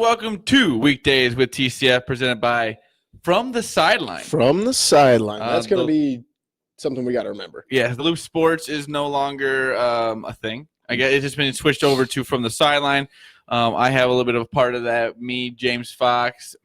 welcome to Weekdays with TCF, presented by From The Sideline. From the Sideline. That's going to be something we got to remember. Yeah, the Loop Sports is no longer a thing. I guess it's just been switched over to From The Sideline. I have a little bit of a part of that. Me, James Fox,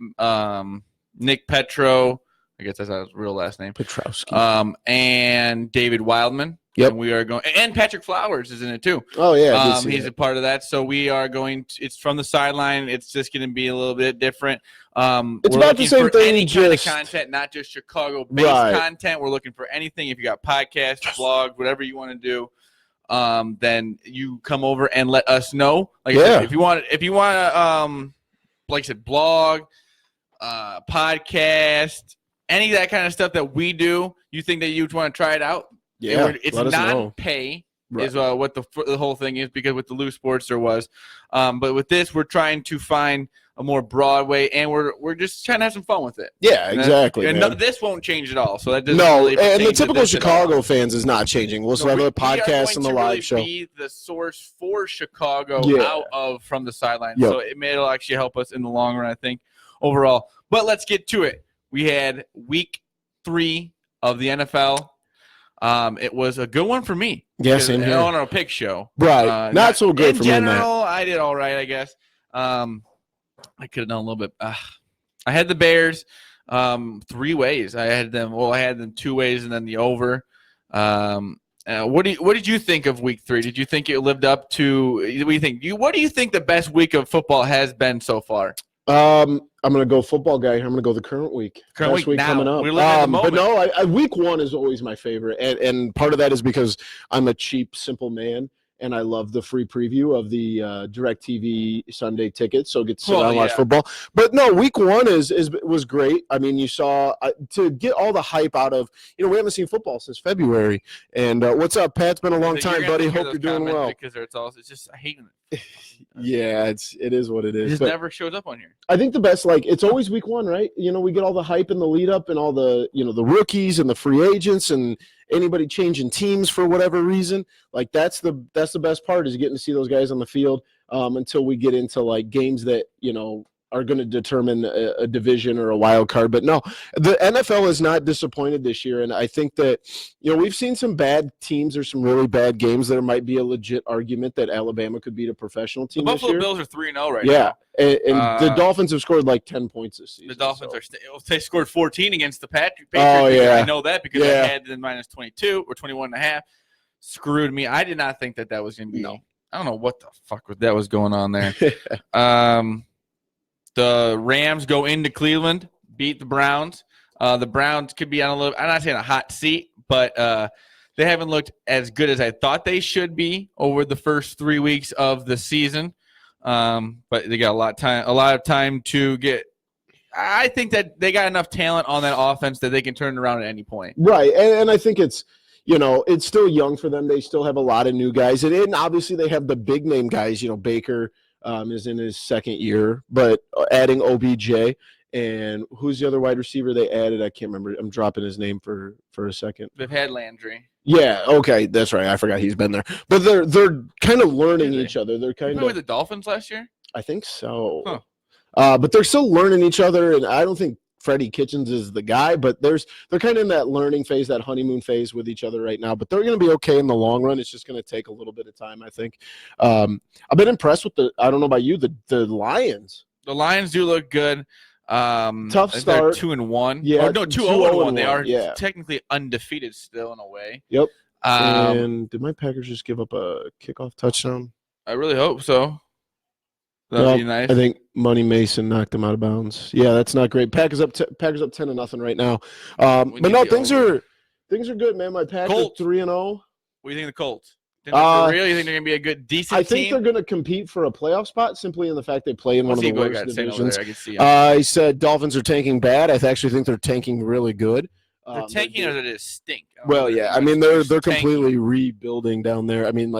Nick Petro, I guess that's his real last name. Petrowski. And David Wildman. Yep. And we are going, and Patrick Flowers is in it too. Oh yeah, he's a part of that. So we are going. It's From The Sideline. It's just going to be a little bit different. It's about the same thing. Any kind of content, not just Chicago-based content. We're looking for anything. If you got podcasts, blogs, whatever you want to do, then you come over and let us know. Like I said, if you want to, like I said, blog, podcast, any of that kind of stuff that we do, you think that you want to try it out? Yeah, it's non-pay is what the whole thing is, because with the Loose Sports there was, but with this we're trying to find a more broad way, and we're just trying to have some fun with it. Yeah, exactly. And this won't change at all. So that doesn't really and the typical Chicago fans is not changing. We'll still have a podcast and the live show. Be the source for Chicago out of From The Sideline. Yep. So it'll actually help us in the long run, I think, overall. But let's get to it. We had week 3 of the NFL. It was a good one for me. Yes, in here on our pick show. Right, not so good for me. In general, I did all right, I guess. I could have done a little bit. I had the Bears 3 ways. I had them 2 ways, and then the over. What did you think of week 3? Did you think it lived up to? What do you think the best week of football has been so far? I'm going to go football guy. I'm going to go the current week. Best week coming up. But no, week 1 is always my favorite. And part of that is because I'm a cheap, simple man, and I love the free preview of the DirecTV Sunday tickets, so get to sit down and watch football. But no, week 1 was great. I mean, you saw to get all the hype out of, we haven't seen football since February. And what's up, Pat? It's been a long time, buddy. Hope you're doing well. Because it's just I hate it. Yeah, it is what it is. It just never shows up on here. I think the best, it's always week 1, right? We get all the hype and the lead up and all the, the rookies and the free agents and anybody changing teams for whatever reason. That's the best part, is getting to see those guys on the field until we get into games that, are going to determine a division or a wild card. But no, the NFL is not disappointed this year. And I think that, we've seen some bad teams or some really bad games. There might be a legit argument that Alabama could beat a professional team this year. The Buffalo Bills are 3-0 right now. And the Dolphins have scored 10 points this season. The Dolphins they scored 14 against the Patriots. Oh, yeah. I know that because I had them minus 22 or 21.5. Screwed me. I did not think that was going to be. No. I don't know what the fuck that was going on there. The Rams go into Cleveland, beat the Browns. The Browns could be on I'm not saying a hot seat, but they haven't looked as good as I thought they should be over the first 3 weeks of the season. But they got a lot of time to get. I think that they got enough talent on that offense that they can turn it around at any point. Right, and I think it's it's still young for them. They still have a lot of new guys, and obviously they have the big name guys. Baker is in his 2nd year, but adding OBJ. And who's the other wide receiver they added? I can't remember. I'm dropping his name for a second. They've had Landry. Yeah, okay, that's right. I forgot he's been there. But they're kind of learning each other. They're kind of with the Dolphins last year? I think so. Huh. But they're still learning each other, and I don't think Freddie Kitchens is the guy, but they're kind of in that learning phase, that honeymoon phase with each other right now. But they're going to be okay in the long run. It's just going to take a little bit of time, I think. I've been impressed with I don't know about you, the Lions. The Lions do look good. Tough start. They're 2-1. Yeah, 2-0-1. They are technically undefeated still in a way. Yep. And did my Packers just give up a kickoff touchdown? I really hope so. That'd be nice. I think Money Mason knocked him out of bounds. Yeah, that's not great. Packers up 10-0 right now. But no, things are good, man. My Packers 3-0. What do you think of the Colts? Really, you think they're gonna be a good, decent team? I think they're gonna compete for a playoff spot simply in the fact they play in one of the worst divisions. I can see I said Dolphins are tanking bad. I actually think they're tanking really good. They're tanking, or they just stink. Well, yeah. I mean, they're completely rebuilding down there. I mean,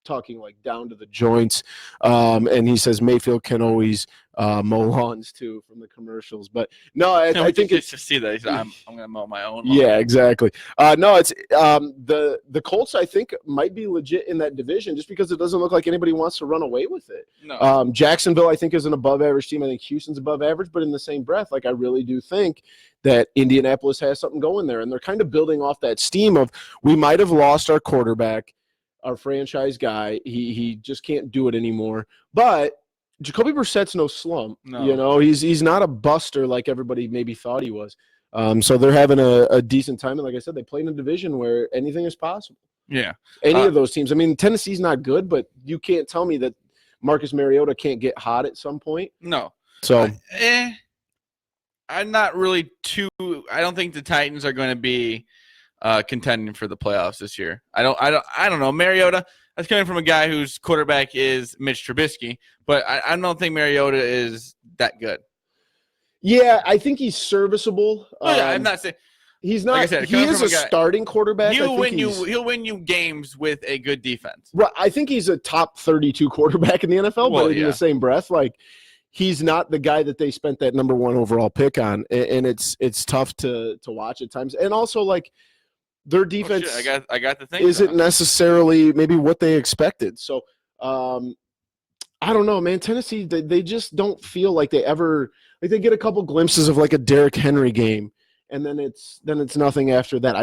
talking down to the joints. And he says Mayfield can always mow lawns too from the commercials. But no, I think it's to see that. He said, I'm going to mow my own lawn. Yeah, exactly. No, it's the Colts, I think, might be legit in that division just because it doesn't look like anybody wants to run away with it. No. Jacksonville, I think, is an above-average team. I think Houston's above average, but in the same breath, like I really do think that Indianapolis has something going there, and they're kind of building off that steam of we might have lost our quarterback, our franchise guy. He just can't do it anymore. But Jacoby Brissett's no slump. No. You know, he's not a buster like everybody maybe thought he was. So they're having a decent time. And like I said, they play in a division where anything is possible. Yeah. Any of those teams. I mean, Tennessee's not good, but you can't tell me that Marcus Mariota can't get hot at some point. No. So I'm not really I don't think the Titans are going to be contending for the playoffs this year. I don't know. Mariota, that's coming from a guy whose quarterback is Mitch Trubisky, but I don't think Mariota is that good. Yeah, I think he's serviceable. I'm not saying he's not. Like I said, he is a starting quarterback. He'll win you games with a good defense. Right. I think he's a top 32 quarterback in the NFL, but in the same breath, like he's not the guy that they spent that number 1 overall pick on, and it's tough to watch at times. And also, like, their defense I got the thing isn't necessarily maybe what they expected. So I don't know, man. Tennessee, they just don't feel like they ever – like they get a couple glimpses of like a Derrick Henry game, and then it's nothing after that.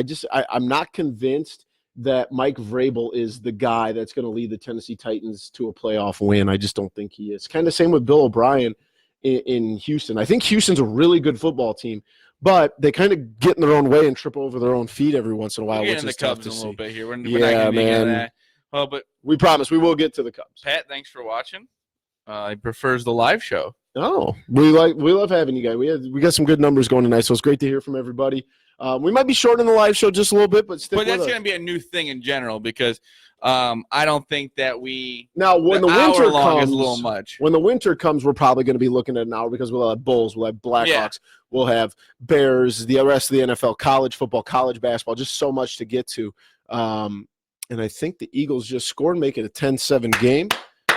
I'm not convinced that Mike Vrabel is the guy that's going to lead the Tennessee Titans to a playoff win. I just don't think he is. Kind of same with Bill O'Brien in Houston. I think Houston's a really good football team, but they kind of get in their own way and trip over their own feet every once in a while, which is tough to see. A little bit here. We're not yeah, man. That. Well, but we promise we will get to the Cubs. Pat, thanks for watching. He prefers the live show. Oh, we love having you guys. We got some good numbers going tonight, so it's great to hear from everybody. We might be shortening the live show just a little bit, but that's going to be a new thing in general because I don't think that now when the winter comes is a little much. When the winter comes, we're probably going to be looking at an hour because we'll have Bulls, we'll have Blackhawks, we'll have Bears, the rest of the NFL, college football, college basketball, just so much to get to. And I think the Eagles just scored, make it a 10-7 game.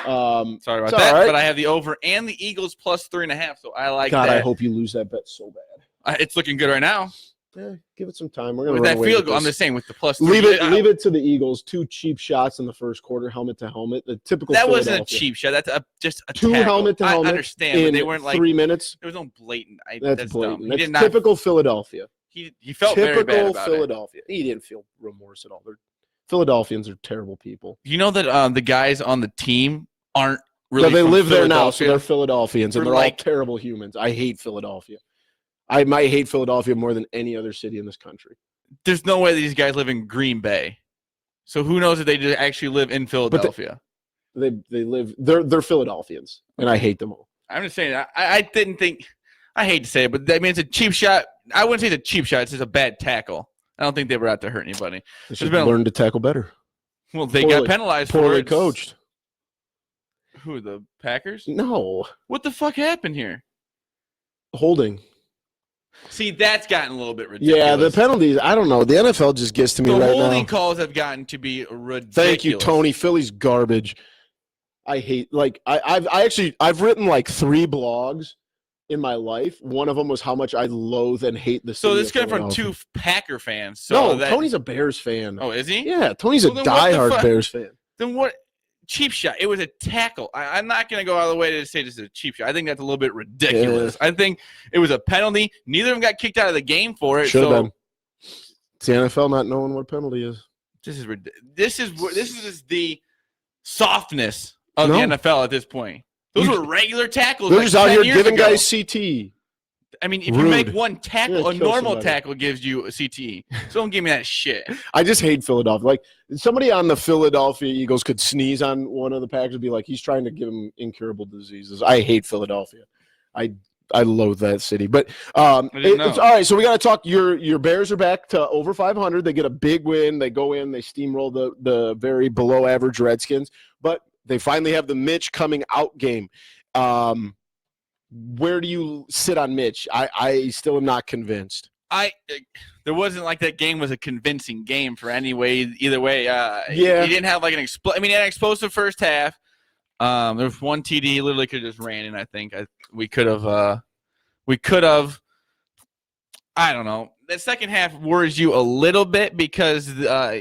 Sorry about that, but I have the over and the Eagles plus 3.5, so I like that. God, I hope you lose that bet so bad. It's looking good right now. Yeah, give it some time. We're gonna with run that away field with goal. this. I'm just saying with the plus. Leave it to the Eagles. 2 cheap shots in the first quarter, helmet to helmet. The typical. That wasn't a cheap shot. That's just a 2 tackle. helmet to helmet. I understand, but they weren't like 3 minutes. There was no blatant. That's blatant. Dumb. That's typical Philadelphia. He felt very bad about Philadelphia. He didn't feel remorse at all. Philadelphians are terrible people. You know that the guys on the team aren't really. No, they live there now, so they're Philadelphians, and they're all terrible humans. I hate Philadelphia. I might hate Philadelphia more than any other city in this country. There's no way these guys live in Green Bay. So who knows if they actually live in Philadelphia? They live. They're Philadelphians, and I hate them all. I'm just saying. I didn't think. I hate to say it, but I mean it's a cheap shot. I wouldn't say it's a cheap shot. It's just a bad tackle. I don't think they were out to hurt anybody. They should learn to tackle better. Well, they got penalized for it. Poorly coached. Who, the Packers? No. What the fuck happened here? Holding. See, that's gotten a little bit ridiculous. Yeah, the penalties, I don't know. The NFL just gets to me right now. The holding calls have gotten to be ridiculous. Thank you, Tony. Philly's garbage. I hate, like, I've written like 3 blogs in my life. One of them was how much I loathe and hate the city. So this came from 2 Packer fans. Tony's a Bears fan. Oh, is he? Yeah, Tony's a diehard Bears fan. Then what? Cheap shot. It was a tackle. I'm not going to go out of the way to say this is a cheap shot. I think that's a little bit ridiculous. Yeah. I think it was a penalty. Neither of them got kicked out of the game for it. Should have been. It's the NFL not knowing what penalty is. This is the softness of the NFL at this point. Those were regular tackles. They're just out here giving guys CT. I mean, if you make one tackle, a normal tackle gives you a CTE. So don't give me that shit. I just hate Philadelphia. Like, somebody on the Philadelphia Eagles could sneeze on one of the Packers and be like, he's trying to give him incurable diseases. I hate Philadelphia. I loathe that city. But it's all right. So we got to talk. Your Bears are back to over 500. They get a big win. They go in. They steamroll the very below average Redskins. But they finally have the Mitch coming out game. Where do you sit on Mitch? I still am not convinced. There wasn't like that game was a convincing game for either way. Yeah. He didn't have like he had an explosive first half. There was one TD he literally could have just ran in. I think we could have. I don't know. The second half worries you a little bit because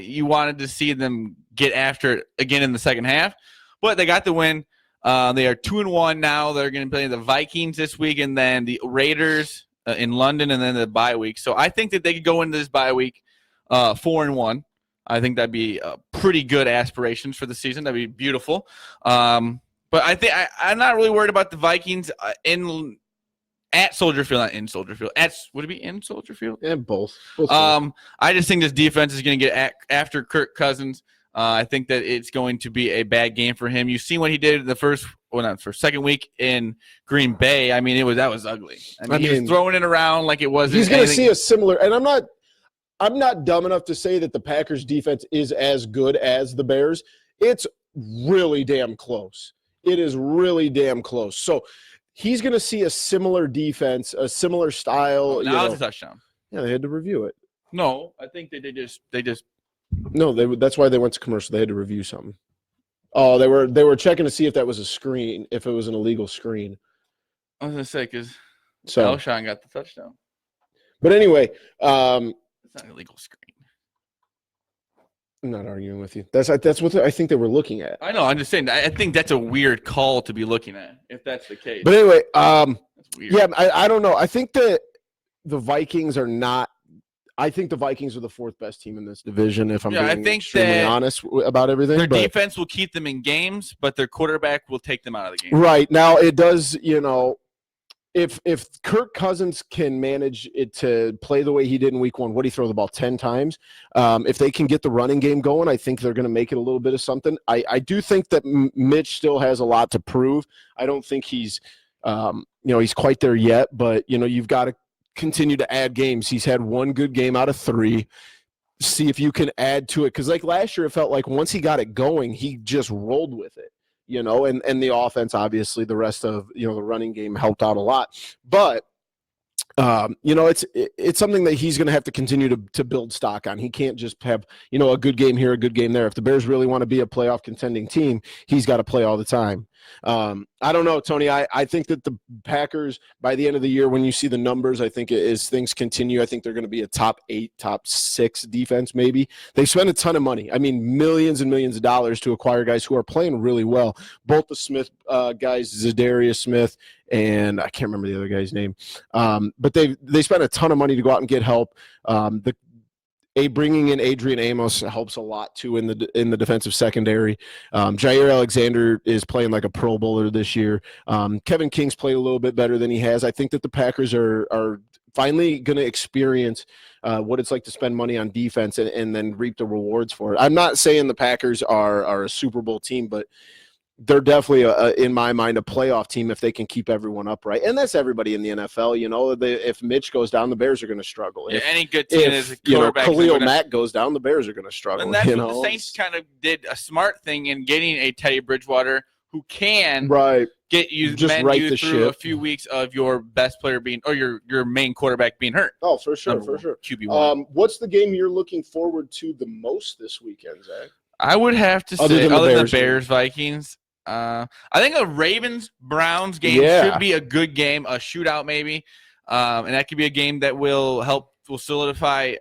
you wanted to see them get after it again in the second half, but they got the win. They are 2-1 now. They're going to play the Vikings this week, and then the Raiders in London, and then the bye week. So I think that they could go into this bye week 4-1. I think that'd be pretty good aspirations for the season. That'd be beautiful. But I think I'm not really worried about the Vikings at Soldier Field, not in Soldier Field. Would it be in Soldier Field? Yeah, both. I just think this defense is going to get after Kirk Cousins. I think that it's going to be a bad game for him. You've seen what he did the second week in Green Bay. I mean, that was ugly. I mean, he was throwing it around like it wasn't. He's going to see a similar, and I'm not dumb enough to say that the Packers defense is as good as the Bears. It's really damn close. It is really damn close. So he's going to see a similar defense, a similar style. Now it's a touchdown. Yeah, they had to review it. No, I think they just. No, that's why they went to commercial. They had to review something. Oh, they were checking to see if that was a screen, if it was an illegal screen. I was going to say because Alshon got the touchdown. But anyway, it's not an illegal screen. I'm not arguing with you. That's what I think they were looking at. I know. I'm just saying. I think that's a weird call to be looking at if that's the case. But anyway, that's weird. Yeah, I don't know. I think that the Vikings are not. I think the Vikings are the fourth best team in this division. If I'm being extremely honest about everything, their defense will keep them in games, but their quarterback will take them out of the game. Right now, it does. If Kirk Cousins can manage it to play the way he did in Week 1, what did he throw the ball 10 times? If they can get the running game going, I think they're going to make it a little bit of something. I do think that Mitch still has a lot to prove. I don't think he's quite there yet, but you've got to continue to add games. He's had one good game out of 3. See if you can add to it, because like last year, it felt like once he got it going, he just rolled with it. And the offense, obviously, the rest of the running game helped out a lot. But it's something that he's going to have to continue to build stock on. He can't just have a good game here, a good game there. If the Bears really want to be a playoff contending team, he's got to play all the time. I don't know, Tony. I think that the Packers, by the end of the year, when you see the numbers, I think as things continue, I think they're going to be a top 8, top 6 defense maybe. They spend a ton of money. I mean, millions and millions of dollars to acquire guys who are playing really well. Both the Smith guys, Zadarius Smith, and I can't remember the other guy's name. But they spent a ton of money to go out and get help. Bringing in Adrian Amos helps a lot too in the defensive secondary. Jair Alexander is playing like a Pro Bowler this year. Kevin King's played a little bit better than he has. I think that the Packers are finally going to experience what it's like to spend money on defense and then reap the rewards for it. I'm not saying the Packers are a Super Bowl team, but they're definitely, in my mind, a playoff team if they can keep everyone upright. And that's everybody in the NFL. If Mitch goes down, the Bears are going to struggle. Yeah, any good team is a quarterback. Khalil Mack goes down, the Bears are going to struggle. And that's what the Saints kind of did a smart thing in getting a Teddy Bridgewater who can get you through a few weeks of your best player being, or your main quarterback being hurt. Oh, for sure, for sure. QB1. What's the game you're looking forward to the most this weekend, Zach? I would have to say, other than the Bears, Vikings. I think a Ravens-Browns game should be a good game, a shootout maybe, and that could be a game that will solidify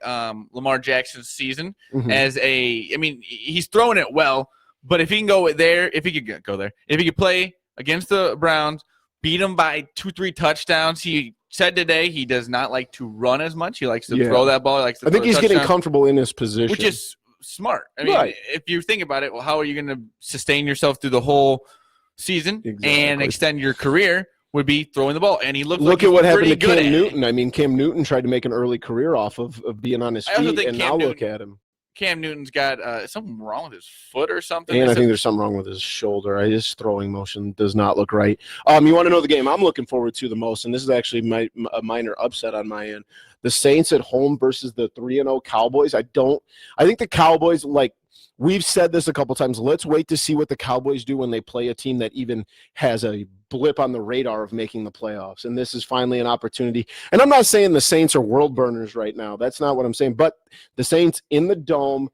Lamar Jackson's season as he's throwing it well, but if he can go there, if he could play against the Browns, beat them by 2-3 touchdowns. He said today he does not like to run as much. He likes to throw that ball. I think he's getting comfortable in his position, which is smart. I mean, if you think about it, well, how are you going to sustain yourself through the whole season and extend your career? Would be throwing the ball, and he look at what happened to Cam Newton. I mean, Cam Newton tried to make an early career off of being on his feet, and now look at him. Cam Newton's got something wrong with his foot or something. And I think there's something wrong with his shoulder. His throwing motion does not look right. You want to know the game I'm looking forward to the most, and this is actually a minor upset on my end. The Saints at home versus the 3-0 Cowboys. I think the Cowboys, like we've said this a couple times, let's wait to see what the Cowboys do when they play a team that even has a blip on the radar of making the playoffs. And this is finally an opportunity. And I'm not saying the Saints are world burners right now. That's not what I'm saying. But the Saints in the Dome,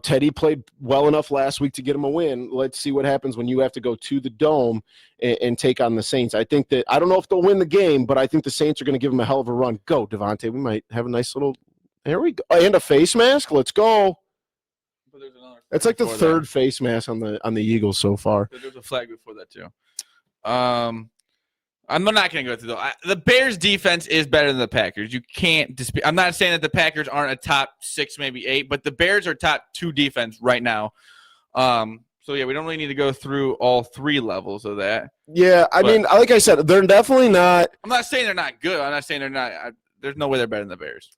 Teddy played well enough last week to get him a win. Let's see what happens when you have to go to the Dome and take on the Saints. I think that – I don't know if they'll win the game, but I think the Saints are going to give them a hell of a run. Go, Devontae. We might have a nice little – there we go. And a face mask. Let's go. But there's another. It's like the third face mask on the Eagles so far. There's a flag before that too. I'm not going to go through the Bears defense is better than the Packers. You can't dispute. I'm not saying that the Packers aren't a top 6, maybe 8, but the Bears are top 2 defense right now. So yeah, we don't really need to go through all 3 levels of that. Yeah, I mean, like I said, they're definitely not. I'm not saying they're not good. I'm not saying they're not. There's no way they're better than the Bears.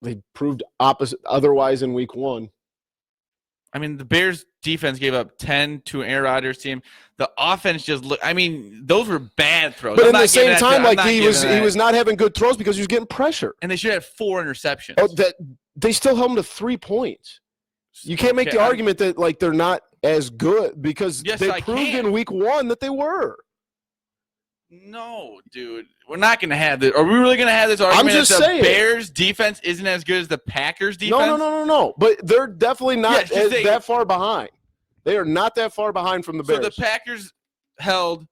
They proved opposite otherwise in week 1. I mean, the Bears defense gave up 10 to an Aaron Rodgers team. The offense just looked – I mean, those were bad throws. But at the same time, he was not having good throws because he was getting pressure. And they should have 4 interceptions. Oh, they still held him to 3 points. You can't make the argument that, like, they're not as good because they proved in week 1 that they were. No, dude. We're not going to have this. Are we really going to have this argument I'm just that saying. The Bears defense isn't as good as the Packers defense? No. But they're definitely not that far behind. They are not that far behind from the Bears. So the Packers held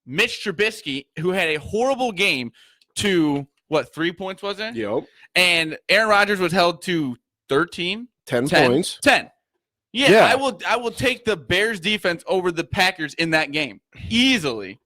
Mitch Trubisky, who had a horrible game, to, 3 points was it? Yep. And Aaron Rodgers was held to 13? 10 points. 10. Yeah, I will take the Bears defense over the Packers in that game. Easily.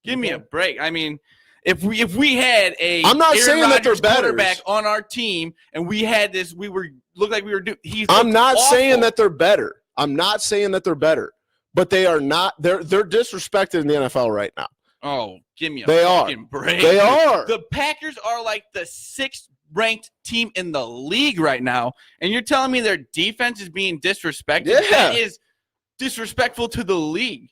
Give me a break. I mean, if we had a I'm not Aaron saying Rodgers that they're better quarterback on our team and we had this, looked like we were doing. I'm not saying that they're better. I'm not saying that they're better, but they are not. They're disrespected in the NFL right now. Oh, give me a fucking break. They are. The Packers are like the 6th ranked team in the league right now, and you're telling me their defense is being disrespected? Yeah. That is disrespectful to the league.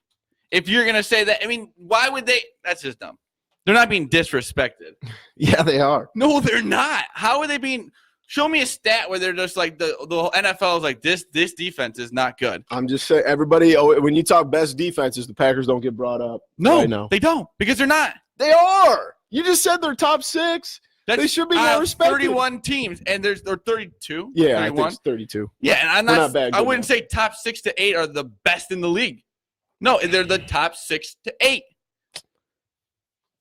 If you're going to say that, I mean, why would they? That's just dumb. They're not being disrespected. Yeah, they are. No, they're not. How are they being? Show me a stat where they're just like the NFL is like this defense is not good. I'm just saying, everybody, when you talk best defenses, the Packers don't get brought up. No, right now. They don't because they're not. They are. You just said they're top 6. They should be more respected. 31 teams, and there's 32. Yeah, 31. I think it's 32. Yeah, and I'm not bad. I wouldn't say top 6 to 8 are the best in the league. No, they're the top 6 to 8.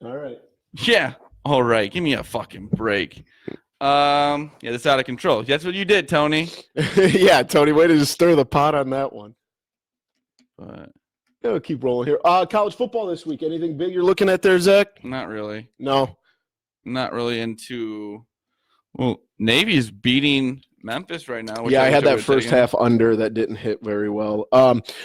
All right. Yeah. All right. Give me a fucking break. Yeah, that's out of control. That's what you did, Tony. Yeah, Tony, way to just stir the pot on that one. But we'll keep rolling here. College football this week. Anything big you're looking at there, Zach? Not really. No. Not really into. Well, Navy's beating Memphis right now. Yeah, I had that first half under that didn't hit very well.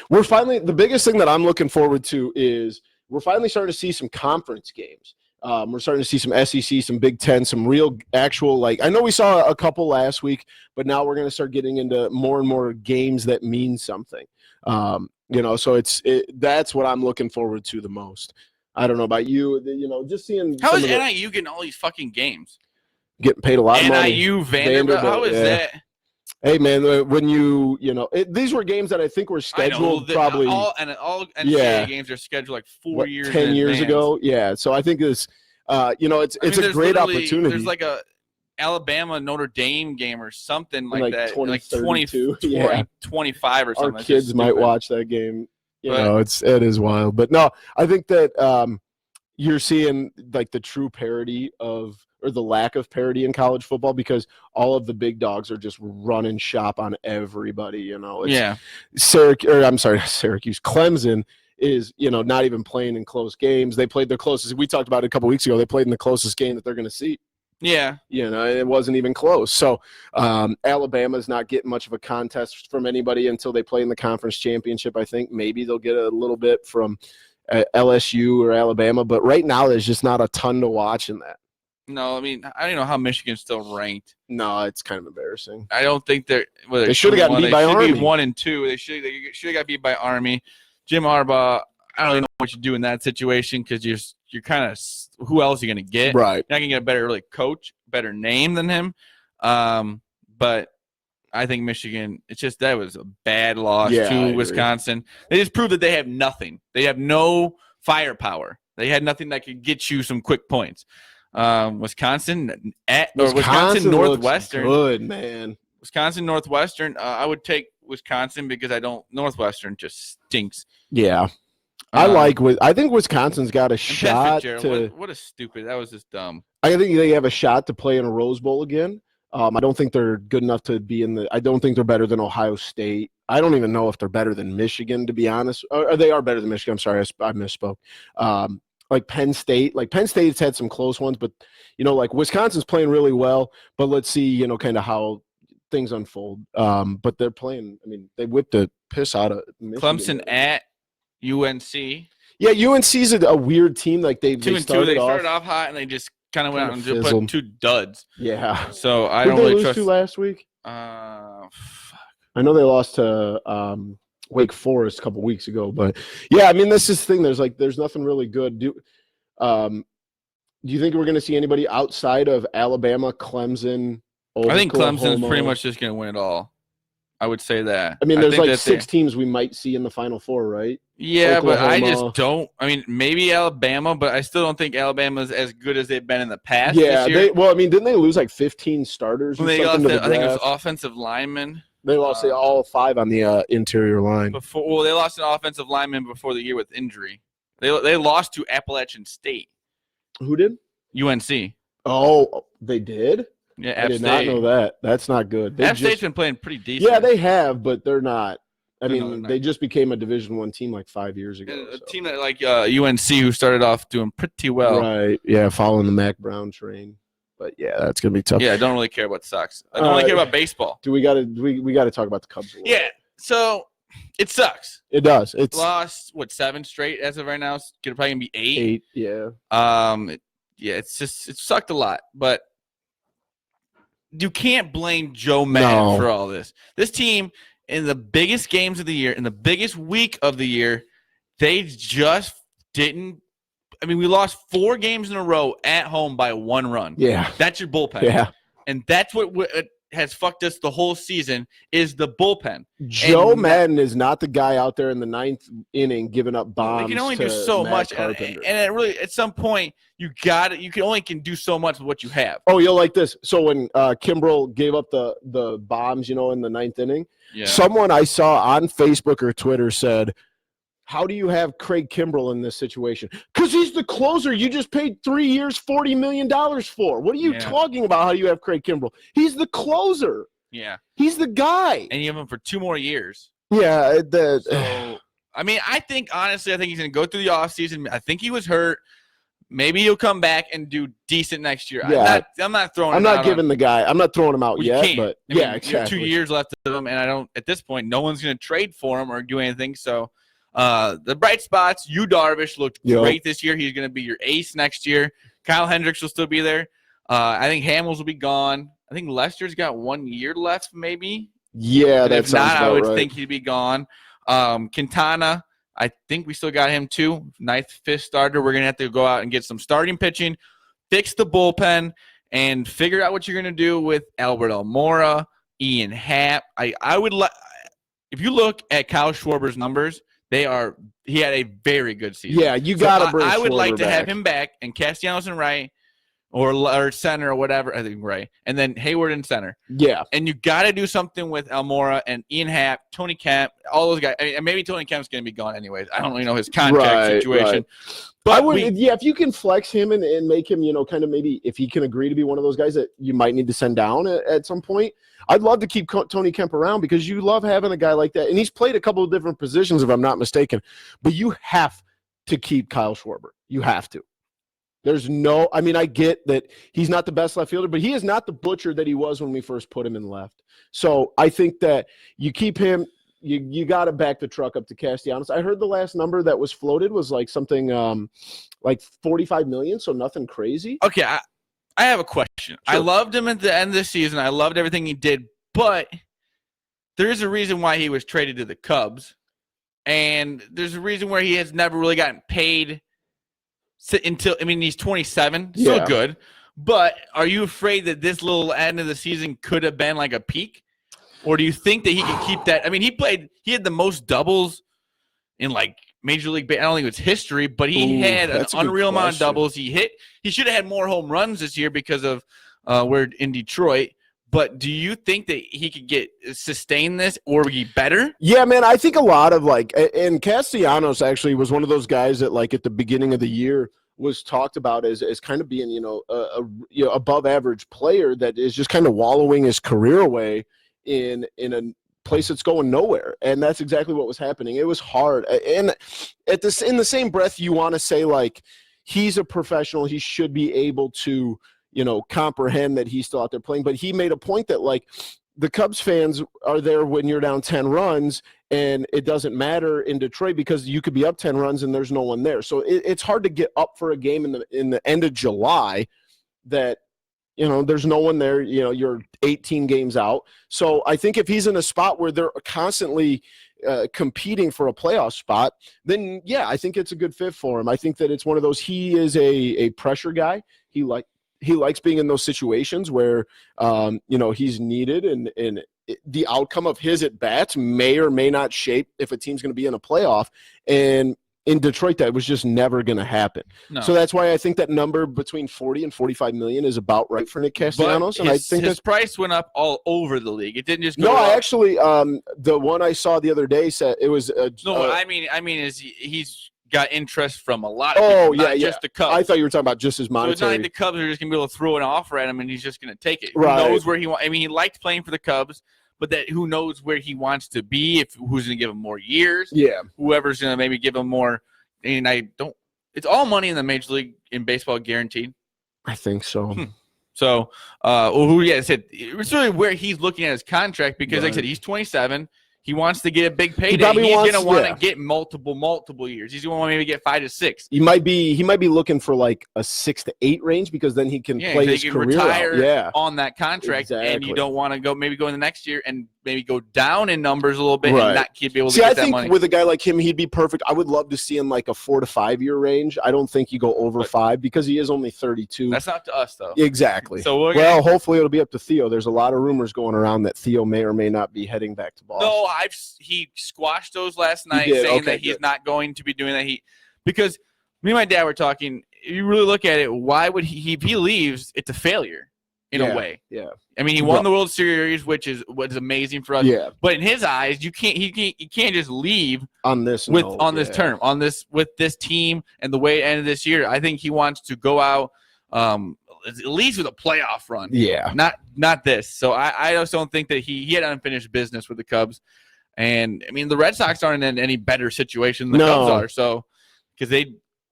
We're finally the biggest thing that I'm looking forward to is we're finally starting to see some conference games. We're starting to see some SEC, some Big Ten, some real actual I know we saw a couple last week, but now we're going to start getting into more and more games that mean something. So that's what I'm looking forward to the most. I don't know about you, just seeing. How is NIU getting all these fucking games? Getting paid a lot of money. NIU, Vanderbilt. How is that? Hey man, when these were games that I think were scheduled probably all NCAA games are scheduled like 4 years, 10 years ago. Yeah, so I think this, it's a great opportunity. There's like a Alabama Notre Dame game or something like that, like 2025 or something. Our kids might watch that game. It is wild, but no, I think that you're seeing like the true parity or the lack of parity in college football because all of the big dogs are just running shop on everybody. Syracuse, Clemson is not even playing in close games. They played their closest. We talked about it a couple weeks ago. They played in the closest game that they're going to see. Yeah. It wasn't even close. So Alabama's not getting much of a contest from anybody until they play in the conference championship. I think maybe they'll get a little bit from LSU or Alabama, but right now there's just not a ton to watch in that. No, I mean, I don't know how Michigan's still ranked. No, it's kind of embarrassing. I don't think they should have gotten beat by Army. They should be 1 and 2. They should have got beat by Army. Jim Harbaugh, I don't know what you do in that situation because you're kind of who else are you going to get? Right. You're not going to get a better coach, better name than him. But I think Michigan, that was a bad loss to Wisconsin. They just proved that they have nothing. They have no firepower. They had nothing that could get you some quick points. Wisconsin Northwestern. Good, man. Wisconsin, Northwestern. I would take Wisconsin because Northwestern just stinks. Yeah. I think Wisconsin's got a shot to. What a stupid. That was just dumb. I think they have a shot to play in a Rose Bowl again. I don't think they're good enough to be in the. I don't think they're better than Ohio State. I don't even know if they're better than Michigan, to be honest. Or they are better than Michigan. I'm sorry, I misspoke. Like Penn State. Like Penn State's had some close ones, but like Wisconsin's playing really well. But let's see, kind of how things unfold. But they're playing. I mean, they whipped the piss out of Michigan. Clemson at UNC. Yeah, UNC's a weird team. Like they started off hot and they just kind of went out and just put 2 duds. Yeah. So I don't really trust. Who they lose to last week? Fuck. I know they lost to Wake Forest a couple weeks ago, but yeah, I mean this is the thing. There's nothing really good. Do you think we're going to see anybody outside of Alabama, Clemson? I think Clemson's pretty much just going to win it all. I would say that. I mean, there's like 6 teams we might see in the Final Four, right? Yeah, Oklahoma. But I just don't. I mean, maybe Alabama, but I still don't think Alabama's as good as they've been in the past. Yeah, didn't they lose like 15 starters? I think it was offensive linemen. They lost all 5 on the interior line. They lost an offensive lineman before the year with injury. They lost to Appalachian State. Who did? UNC. Oh, they did? Yeah, I did not know that. That's not good. App State's been playing pretty decent. Yeah, they have, but they're not. I mean, they just became a Division I team like 5 years ago. A team that like UNC who started off doing pretty well. Right. Yeah, following the Mac Brown train. But yeah, that's gonna be tough. Yeah, I don't really care about Sox. I don't really care about baseball. We gotta talk about the Cubs a little bit. So it sucks. It does. It's lost 7 straight as of right now. It's probably gonna be 8. 8, yeah. It sucked a lot, but you can't blame Joe Madden for all this. This team, in the biggest games of the year, in the biggest week of the year, they just didn't. I mean, we lost 4 games in a row at home by 1 run. Yeah. That's your bullpen. Yeah. And that's what has fucked us the whole season is the bullpen. Joe Madden is not the guy out there in the 9th inning giving up bombs. You can only do so much. And it really, at some point, you can do so much with what you have. Oh, you'll like this. So when Kimbrel gave up the bombs, in the 9th inning, someone I saw on Facebook or Twitter said, how do you have Craig Kimbrel in this situation? Because he's the closer you just paid 3 years, $40 million for. What are you talking about? How do you have Craig Kimbrel? He's the closer. Yeah. He's the guy. And you have him for 2 more years. Yeah. I mean, honestly, I think he's going to go through the offseason. I think he was hurt. Maybe he'll come back and do decent next year. Yeah. I'm not throwing I'm not throwing him out yet. But exactly. You have 2 years left of him, and at this point, no one's going to trade for him or do anything. So, the bright spots, Darvish looked great this year. He's going to be your ace next year. Kyle Hendricks will still be there. I think Hamels will be gone. I think Lester's got 1 year left, maybe. Yeah, that's not. I would think he'd be gone. Quintana, I think we still got him too. 9th, 5th starter. We're going to have to go out and get some starting pitching, fix the bullpen, and figure out what you're going to do with Albert Almora, Ian Happ. I would if you look at Kyle Schwarber's numbers, he had a very good season. Yeah, you got to bring I would Schwarber like to back. have him back and Castellanos in right or center or whatever. I think right. And then Hayward in center. Yeah. And you got to do something with Almora and Ian Happ, Tony Kemp, all those guys. I mean, maybe Tony Kemp's going to be gone anyways. I don't really know his contract situation. Right. But if you can flex him and make him, kind of maybe if he can agree to be one of those guys that you might need to send down at some point, I'd love to keep Tony Kemp around because you love having a guy like that. And he's played a couple of different positions, if I'm not mistaken. But you have to keep Kyle Schwarber. You have to. I get that he's not the best left fielder, but he is not the butcher that he was when we first put him in left. So I think that you keep him. You got to back the truck up to Castellanos. I heard the last number that was floated was like something like $45 million, so nothing crazy. Okay, I have a question. Sure. I loved him at the end of the season. I loved everything he did, but there is a reason why he was traded to the Cubs, and there's a reason where he has never really gotten paid until – I mean, he's 27, still good, but are you afraid that this little end of the season could have been like a peak? Or do you think that he can keep that? I mean, he had the most doubles in like Major League Baseball. I don't think it was history, but he had an unreal amount of doubles. He should have had more home runs this year because of we're in Detroit. But do you think that he could sustain this or be better? Yeah, man, I think a lot of and Castellanos actually was one of those guys that at the beginning of the year was talked about as kind of being, a above average player that is just kind of wallowing his career away in a place that's going nowhere. And that's exactly what was happening. It was hard. And in the same breath, you want to say he's a professional. He should be able to, comprehend that he's still out there playing. But he made a point that the Cubs fans are there when you're down 10 runs, and it doesn't matter in Detroit because you could be up 10 runs and there's no one there. So it's hard to get up for a game in the end of July that, there's no one there. You're 18 games out. So I think if he's in a spot where they're constantly competing for a playoff spot, then, yeah, I think it's a good fit for him. I think that it's one of those, he is a pressure guy. He likes being in those situations where, he's needed, and the outcome of his at-bats may or may not shape if a team's going to be in a playoff. And in Detroit, that was just never going to happen. No. So that's why I think that number between 40 and 45 million is about right for Nick Castellanos. But I think his price went up all over the league. It didn't just go up. I actually, the one I saw the other day said it was. I mean, he's got interest from a lot of people, not just the Cubs. I thought you were talking about just his monetary. So it's not like the Cubs are just going to be able to throw an offer at him and he's just going to take it. Right. Who knows where he wants? I mean, he liked playing for the Cubs, but who knows where he wants to be, who's going to give him more years. Yeah. Whoever's going to maybe give him more. And it's all money in the Major League in baseball guaranteed. I think so. So, it's really where he's looking at his contract because, like I said, he's 27. He wants to get a big payday. He's going to want to get multiple years. He's going to want to maybe get 5 to 6. He might be looking for a 6 to 8 range because then he can play his career retire on that contract, and you don't want to go in the next year and maybe go down in numbers a little bit and not be able to get that money. I think with a guy like him, he'd be perfect. I would love to see him a 4 to 5 year range. I don't think you go over 5 because he is only 32. That's not to us, though. Exactly. So hopefully it'll be up to Theo. There's a lot of rumors going around that Theo may or may not be heading back to Boston. No, he squashed those last night, saying that he's not going to be doing that. Because me and my dad were talking. You really look at it. Why would if he leaves? It's a failure in a way. Yeah. I mean, he won the World Series, which is amazing for us. Yeah. But in his eyes, you can't just leave on this term with this team and the way it ended this year. I think he wants to go out at least with a playoff run. Yeah. Not this. So I just don't think that he had unfinished business with the Cubs. And I mean, the Red Sox aren't in any better situation than the Cubs are. So because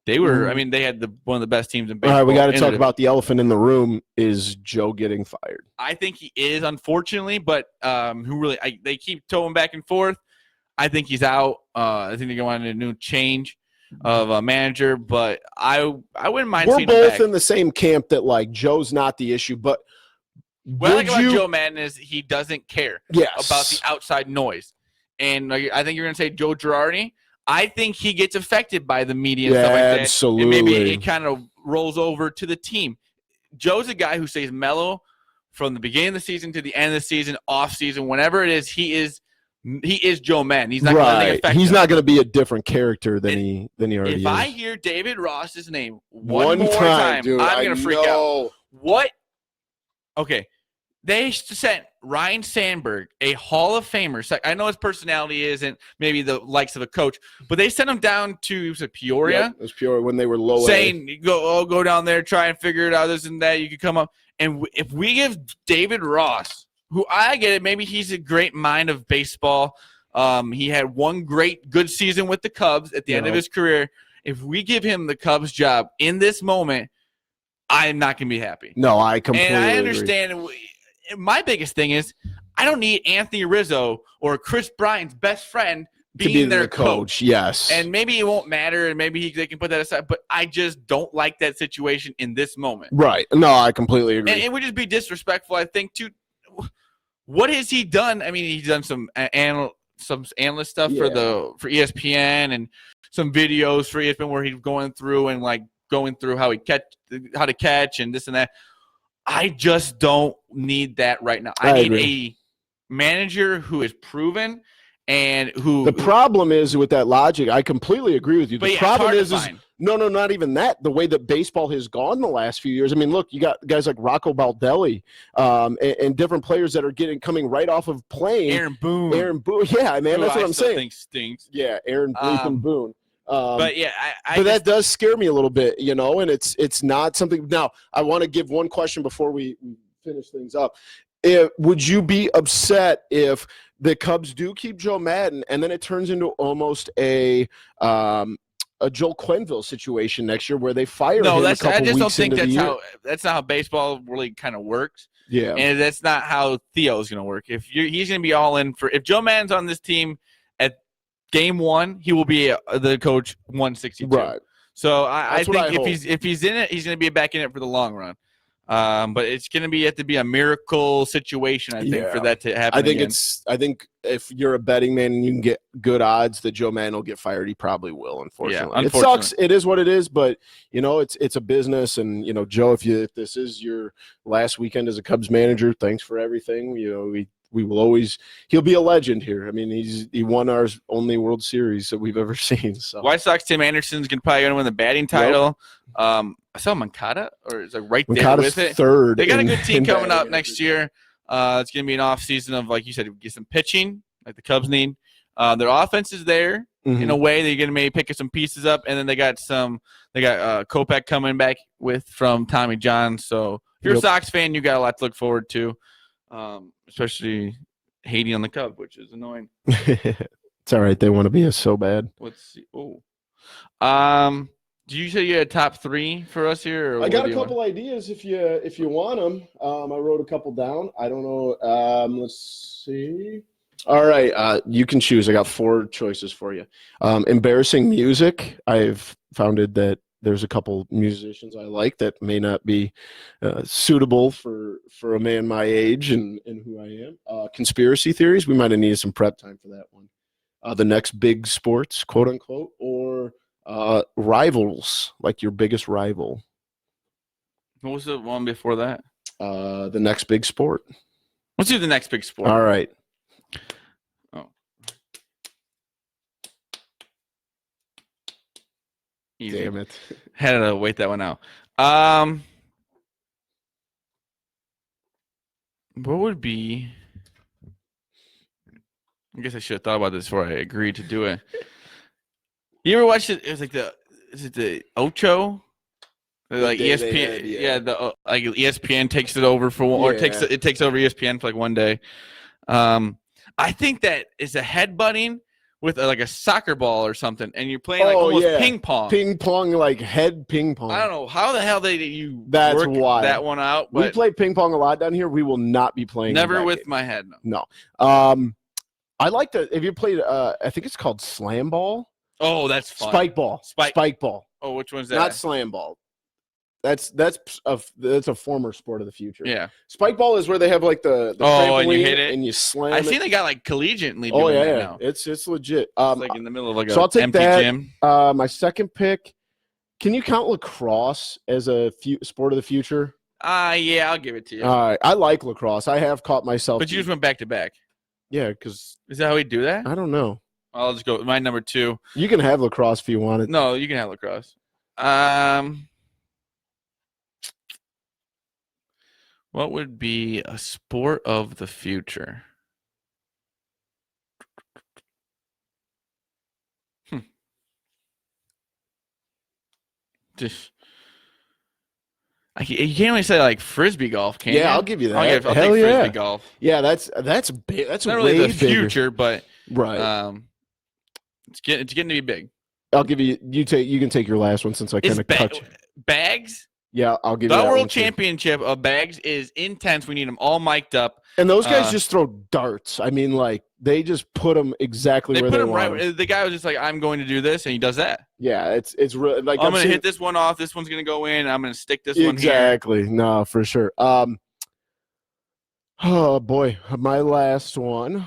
they were, I mean, they had one of the best teams in baseball. All right, we got to talk about the elephant in the room. Is Joe getting fired? I think he is, unfortunately, but they keep towing back and forth. I think he's out. I think they're going to a new change of a manager, but I wouldn't mind. We're seeing both him back. in the same camp that Joe's not the issue, but what I like about Joe Madden is he doesn't care about the outside noise, and I think you're going to say Joe Girardi. I think he gets affected by the media and stuff like that. Absolutely. And maybe it kind of rolls over to the team. Joe's a guy who stays mellow from the beginning of the season to the end of the season, off season, whenever it is. He is Joe Madden. He's not going to affect. He's not going to be a different character than he already is. If I hear David Ross's name one more time, dude, I'm going to freak out. What? Okay. They sent Ryan Sandberg, a Hall of Famer. I know his personality isn't maybe the likes of a coach, but they sent him down to Peoria. Yep, it was Peoria when they were low. Saying, go down there, try and figure it out, this and that. You could come up. And if we give David Ross, who I get it, maybe he's a great mind of baseball. He had one good season with the Cubs at the end of his career. If we give him the Cubs job in this moment, I'm not going to be happy. No, I completely agree. And I understand. My biggest thing is I don't need Anthony Rizzo or Chris Bryant's best friend being their coach. Yes. And maybe it won't matter, and maybe they can put that aside, but I just don't like that situation in this moment. Right. No, I completely agree. And it would just be disrespectful, I think, to what has he done? I mean, he's done some analyst stuff for ESPN and some videos for ESPN where he's going through how to catch and this and that. I just don't need that right now. I need a manager who is proven and who the problem is with that logic. I completely agree with you. The problem is no, not even that. The way that baseball has gone the last few years. I mean, look, you got guys like Rocco Baldelli, and different players that are coming right off of playing. Aaron Boone. Yeah, man, that's what I'm saying. Think stinks. Yeah, Aaron bleeping Boone. But yeah, but that does scare me a little bit, and it's not something. Now, I want to give one question before we finish things up. Would you be upset if the Cubs do keep Joe Madden and then it turns into almost a Joel Quenneville situation next year where they fire him a couple I just don't weeks think into the year? that's not how baseball really kind of works. Yeah, and that's not how Theo's going to work. He's going to be all in if Joe Madden's on this team at game 1, he will be the coach 162. Right. So I think if he's in it, he's going to be back in it for the long run. But it's going to have to be a miracle situation, I think, for that to happen. I think if you're a betting man and you can get good odds that Joe Madden will get fired, he probably will. Unfortunately, it sucks. It is what it is. But it's a business, and Joe, if this is your last weekend as a Cubs manager, thanks for everything. We will always. He'll be a legend here. I mean, he won our only World Series that we've ever seen. So White Sox Tim Anderson's going to probably win the batting title. Yep. I saw Moncada, or it's like right there with it. Third. They got a good team coming up next year. It's going to be an off season of, like you said, get some pitching like the Cubs need. Their offense is there in a way. They're going to maybe pick some pieces up, and then they got Kopech coming back from Tommy John. So if you're a Sox fan, you got a lot to look forward to, especially hating on the Cubs, which is annoying. It's all right. They want to be us so bad. Let's see. Do you say you had top 3 for us here? Or I got a couple ideas if you want them. I wrote a couple down. I don't know. Let's see. All right. You can choose. I got 4 choices for you. Embarrassing music. I've found that there's a couple musicians I like that may not be suitable for a man my age and who I am. Conspiracy theories. We might have needed some prep time for that one. The next big sports, quote unquote, or rivals, like your biggest rival. What was the one before that? The next big sport. Let's do the next big sport. All right. Oh. Easy. Damn it. Had to wait that one out. What would be... I guess I should have thought about this before I agreed to do it. You ever watch it? It was like is it the Ocho? Like ESPN, like ESPN takes it over for one, or it takes over ESPN for like one day. I think that is a headbutting with like a soccer ball or something, and you're playing like almost ping pong, like head ping pong. I don't know how the hell you That's work why that one out. We play ping pong a lot down here. We will not be playing. Never with my head. No. I like to. If you played, I think it's called slam ball. Oh, that's fun. Spike ball. Spike ball. Oh, which one's that? Not slam ball. That's a former sport of the future. Yeah. Spike ball is where they have like the trampoline and you hit it and you slam. I see they got like collegiately. Oh yeah, now. It's legit. It's like in the middle of like I'll take empty that. Gym. My second pick. Can you count lacrosse as a sport of the future? Yeah, I'll give it to you. All right, I like lacrosse. I have caught myself. But you just went back to back. Yeah, because is that how we do that? I don't know. I'll just go with my number 2. You can have lacrosse if you want it. No, you can have lacrosse. What would be a sport of the future? Just you can't really say like frisbee golf, can you? Yeah, I'll give you that. I'll take frisbee golf. Yeah, that's big. That's not way really the bigger. future, but right. It's getting to be big. I'll give you. You can take your last one since I kind of cut you. Bags. Yeah, I'll give you the that world one championship of bags is intense. We need them all mic'd up. And those guys just throw darts. I mean, like they just put them exactly where they want. Right. The guy was just like, "I'm going to do this," and he does that. Yeah, it's really like I'm going to hit this one off. This one's going to go in. I'm going to stick this one here. Exactly. No, for sure. Oh boy, my last one.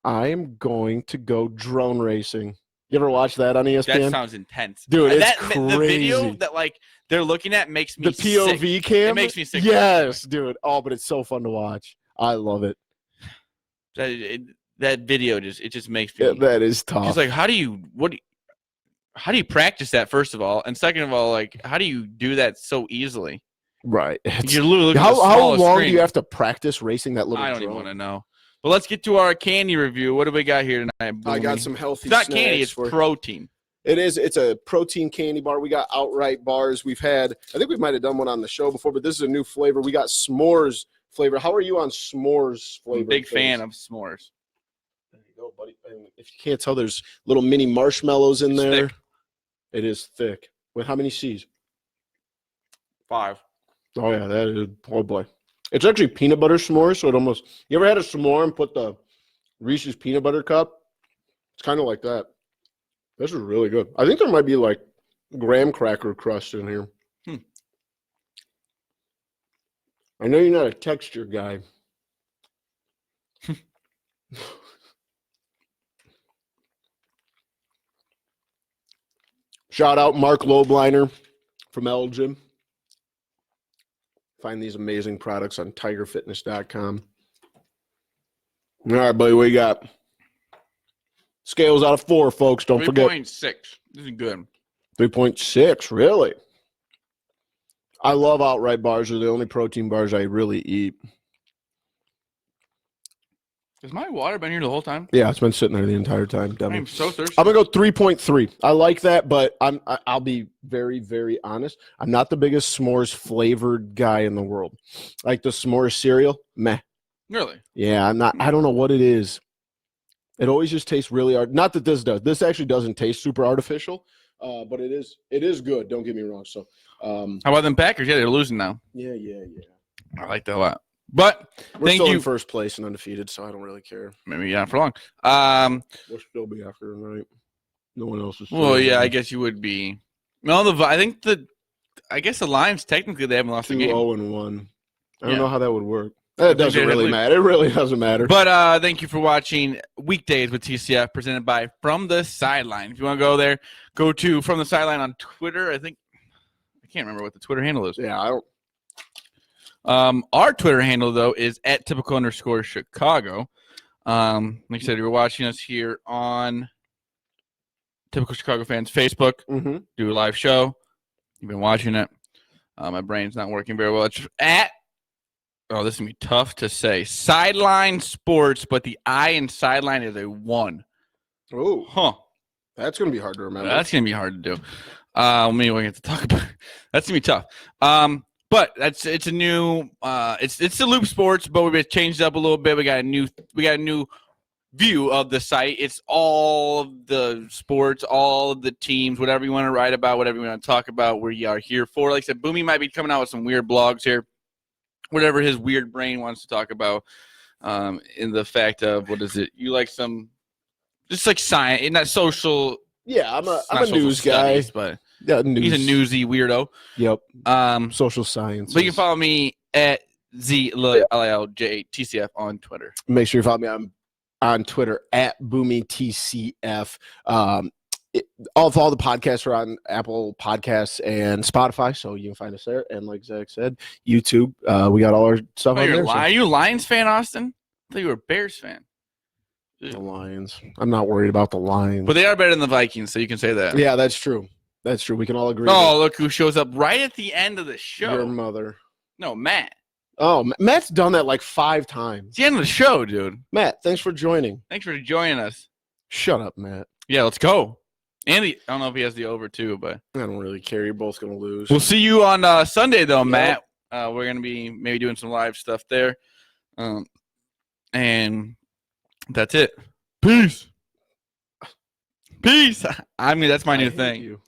I'm going to go drone racing. You ever watch that on ESPN? That sounds intense, dude. It's crazy. The video that like they're looking at makes me the POV sick. cam. It makes me sick. Yes, dude. Oh, but it's so fun to watch. I love it. that video just makes me. Yeah, that is tough. It's like, how do you practice that, first of all, and second of all, like, how do you do that so easily? Right. You're literally looking at the How smallest long screen. do you have to practice racing that little I don't drone? even want to know. But let's get to our candy review. What do we got here tonight, Boomy? I got some healthy It's not snacks candy, it's for- protein. It is. It's a protein candy bar. We got outright bars. We've had, I think we might have done one on the show before, but this is a new flavor. We got s'mores flavor. How are you on s'mores flavor? I'm a big fan of s'mores. There you go, buddy. And if you can't tell, there's little mini marshmallows in there. Thick. It is thick. With how many C's? 5. Oh, yeah, that is, oh boy. It's actually peanut butter s'mores, so it almost, you ever had a s'more and put the Reese's peanut butter cup? It's kind of like that. This is really good. I think there might be like graham cracker crust in here. I know you're not a texture guy. Shout out Mark Lobliner from Elgin. Find these amazing products on tigerfitness.com. All right, buddy, we got scales out of 4, folks. Don't forget. 3.6. This is good. 3.6, really? I love outright bars. They're the only protein bars I really eat. Has my water been here the whole time? Yeah, it's been sitting there the entire time. I'm so thirsty. I'm gonna go 3.3. I like that, but I'll be very, very honest. I'm not the biggest s'mores flavored guy in the world. Like the s'mores cereal, meh. Really? Yeah, I'm not. I don't know what it is. It always just tastes really not that this does. This actually doesn't taste super artificial, but it is good. Don't get me wrong. So, how about them Packers? Yeah, they're losing now. Yeah. I like that a lot. But We're thank still you. in first place and undefeated, so I don't really care. Maybe not for long. We'll still be after tonight. No one else is. Well, yeah, I guess you would be. No, I guess the Lions technically they haven't lost a game. 2-0-1. I don't Yeah. know how that would work. It doesn't really matter. It really doesn't matter. But thank you for watching Weekdays with TCF, presented by From The Sideline. If you want to go there, go to From The Sideline on Twitter. I can't remember what the Twitter handle is. Yeah, I don't. Our Twitter handle, though, is at @typical_Chicago. Like I said, you're watching us here on Typical Chicago Fans Facebook. Mm-hmm. Do a live show. You've been watching it. My brain's not working very well. It's at, this is going to be tough to say, Sideline Sports, but the I in Sideline is a 1. Oh, Huh. that's going to be hard to remember. That's going to be hard to do. Maybe we have to talk about it. That's going to be tough. But it's a new it's the Loop Sports, but we've changed it up a little bit. We got a new view of the site. It's all of the sports, all of the teams, whatever you want to write about, whatever you want to talk about, we are here for. Like I said, Boomy might be coming out with some weird blogs here, whatever his weird brain wants to talk about. In the fact of, what is it? You like some, just like science, in that social. Yeah, I'm a news guy. But yeah, news. He's a newsy weirdo. Yep. Social science. But you can follow me at ZLILJTCF on Twitter. Make sure you follow me. I'm on Twitter at BoomyTCF. All the podcasts are on Apple Podcasts and Spotify, so you can find us there. And like Zach said, YouTube. We got all our stuff on there. Are you a Lions fan, Austin? I thought you were a Bears fan. The Lions. I'm not worried about the Lions. But they are better than the Vikings, so you can say that. Yeah, that's true. That's true. We can all agree. Oh, look who shows up right at the end of the show. Your mother. No, Matt. Oh, Matt's done that like 5 times. It's the end of the show, dude. Matt, thanks for joining. Thanks for joining us. Shut up, Matt. Yeah, let's go. Andy, I don't know if he has the over too, but I don't really care. You're both going to lose. We'll see you on Sunday, though, Yep. Matt. We're going to be maybe doing some live stuff there. And that's it. Peace. Peace. I mean, that's my new thing. You.